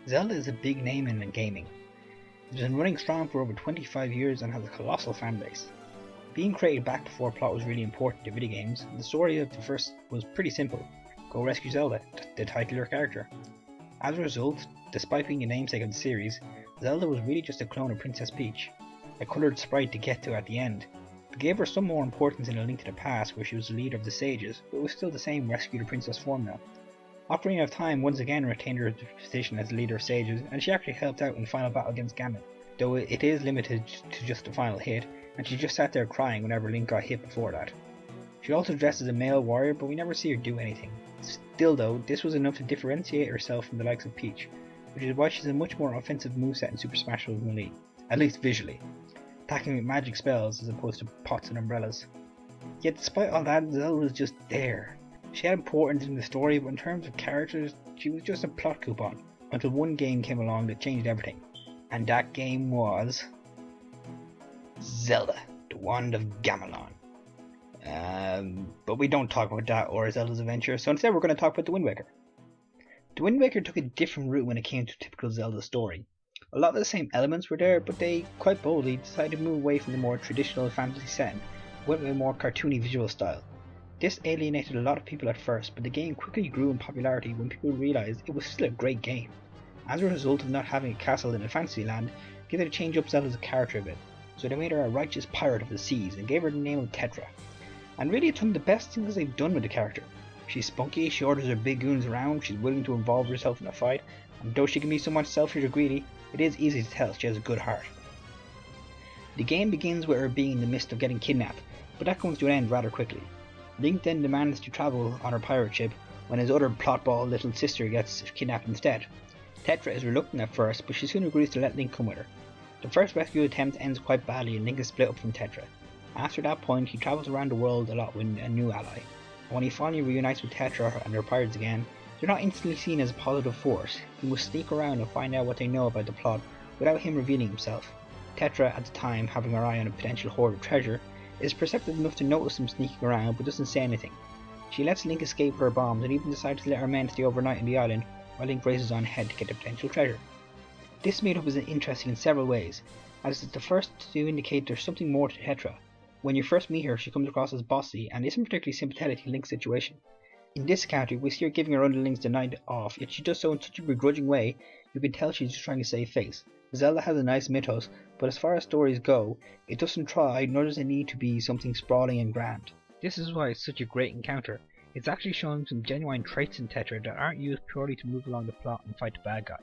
Zelda is a big name in gaming. It has been running strong for over 25 years and has a colossal fanbase. Being created back before plot was really important to video games, the story of the first was pretty simple. Go rescue Zelda, the titular character. As a result, despite being a namesake of the series, Zelda was really just a clone of Princess Peach, a coloured sprite to get to at the end. They gave her some more importance in A Link to the Past where she was the leader of the sages, but it was still the same rescue the princess formula. Ocarina of Time once again retained her position as the leader of sages, and she actually helped out in the final battle against Ganon, though it is limited to just the final hit, and she just sat there crying whenever Link got hit before that. She also dressed as a male warrior, but we never see her do anything. Still though, this was enough to differentiate herself from the likes of Peach, which is why she's a much more offensive moveset in Super Smash Bros. Melee, at least visually, attacking with magic spells as opposed to pots and umbrellas. Yet despite all that, Zelda was just there. She had importance in the story, but in terms of characters, she was just a plot coupon, until one game came along that changed everything. And that game was Zelda, the Wand of Gamelon. But we don't talk about that or Zelda's adventure, so instead we're going to talk about The Wind Waker. The Wind Waker took a different route when it came to a typical Zelda story. A lot of the same elements were there, but they, quite boldly, decided to move away from the more traditional fantasy setting, went with a more cartoony visual style. This alienated a lot of people at first, but the game quickly grew in popularity when people realised it was still a great game. As a result of not having a castle in a fantasy land, they had to change up Zelda's character a bit, so they made her a righteous pirate of the seas and gave her the name of Tetra. And really it's one of the best things they've done with the character. She's spunky, she orders her big goons around, she's willing to involve herself in a fight, and though she can be somewhat selfish or greedy, it is easy to tell she has a good heart. The game begins with her being in the midst of getting kidnapped, but that comes to an end rather quickly. Link then demands to travel on her pirate ship when his other plotball little sister gets kidnapped instead. Tetra is reluctant at first, but she soon agrees to let Link come with her. The first rescue attempt ends quite badly and Link is split up from Tetra. After that point, he travels around the world a lot with a new ally. And when he finally reunites with Tetra and her pirates again, they're not instantly seen as a positive force. He must sneak around and find out what they know about the plot without him revealing himself. Tetra, at the time having her eye on a potential hoard of treasure, is perceptive enough to notice him sneaking around but doesn't say anything. She lets Link escape her bombs and even decides to let her men stay overnight in the island while Link races on ahead to get the potential treasure. This meetup is interesting in several ways, as it's the first to indicate there's something more to Tetra. When you first meet her, she comes across as bossy and isn't particularly sympathetic to Link's situation. In this encounter, we see her giving her underlings the night off, yet she does so in such a begrudging way, you can tell she's just trying to save face. Zelda has a nice mythos, but as far as stories go, it doesn't try, nor does it need to be something sprawling and grand. This is why it's such a great encounter. It's actually showing some genuine traits in Tetra that aren't used purely to move along the plot and fight the bad guy.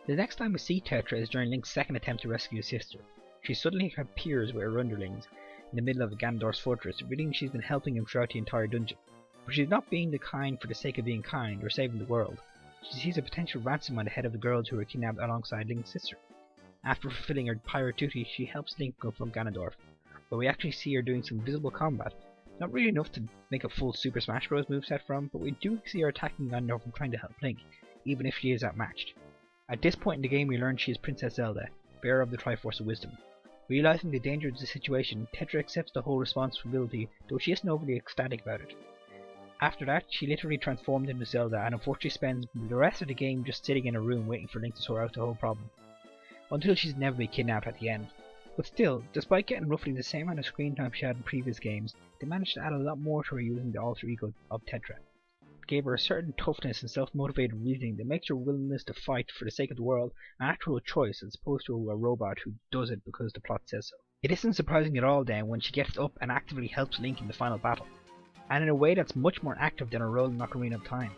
The next time we see Tetra is during Link's second attempt to rescue his sister. She suddenly appears with her underlings in the middle of Ganondorf's fortress, revealing she's been helping him throughout the entire dungeon. But she's not being the kind for the sake of being kind or saving the world. She sees a potential ransom on the head of the girls who were kidnapped alongside Link's sister. After fulfilling her pirate duty, she helps Link go from Ganondorf, where we actually see her doing some visible combat. Not really enough to make a full Super Smash Bros. Moveset from, but we do see her attacking Ganondorf and trying to help Link, even if she is outmatched. At this point in the game we learn she is Princess Zelda, bearer of the Triforce of Wisdom. Realizing the danger of the situation, Tetra accepts the whole responsibility, though she isn't overly ecstatic about it. After that, she literally transformed into Zelda and unfortunately spends the rest of the game just sitting in a room waiting for Link to sort out the whole problem, until she's never been kidnapped at the end. But still, despite getting roughly the same amount of screen time she had in previous games, they managed to add a lot more to her using the alter ego of Tetra. It gave her a certain toughness and self-motivated reasoning that makes her willingness to fight for the sake of the world an actual choice as opposed to a robot who does it because the plot says so. It isn't surprising at all then when she gets up and actively helps Link in the final battle, and in a way that's much more active than her role in Ocarina of Time.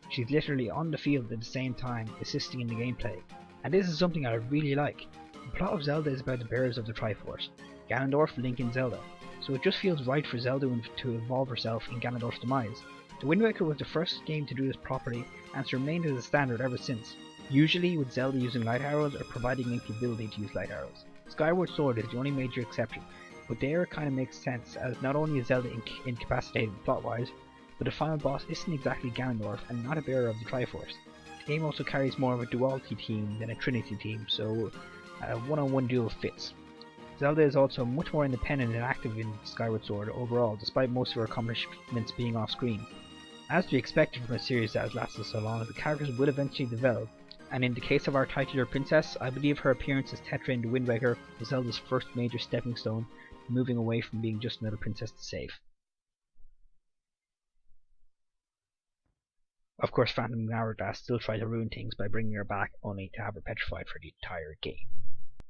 She's literally on the field at the same time, assisting in the gameplay, and this is something I really like. The plot of Zelda is about the bearers of the Triforce, Ganondorf, Link and Zelda, so it just feels right for Zelda to involve herself in Ganondorf's demise. The Wind Waker was the first game to do this properly, and it's remained as a standard ever since, usually with Zelda using light arrows or providing Link the ability to use light arrows. Skyward Sword is the only major exception, but there it kind of makes sense, as not only is Zelda incapacitated plot-wise, but the final boss isn't exactly Ganondorf and not a bearer of the Triforce. The game also carries more of a duality theme than a trinity theme, so a one-on-one duel fits. Zelda is also much more independent and active in Skyward Sword overall, despite most of her accomplishments being off screen. As to be expected from a series that has lasted so long, the characters will eventually develop, and in the case of our titular princess, I believe her appearance as Tetra in The Wind Waker was Zelda's first major stepping stone, moving away from being just another princess to save. Of course, Phantom Hourglass still tried to ruin things by bringing her back, only to have her petrified for the entire game.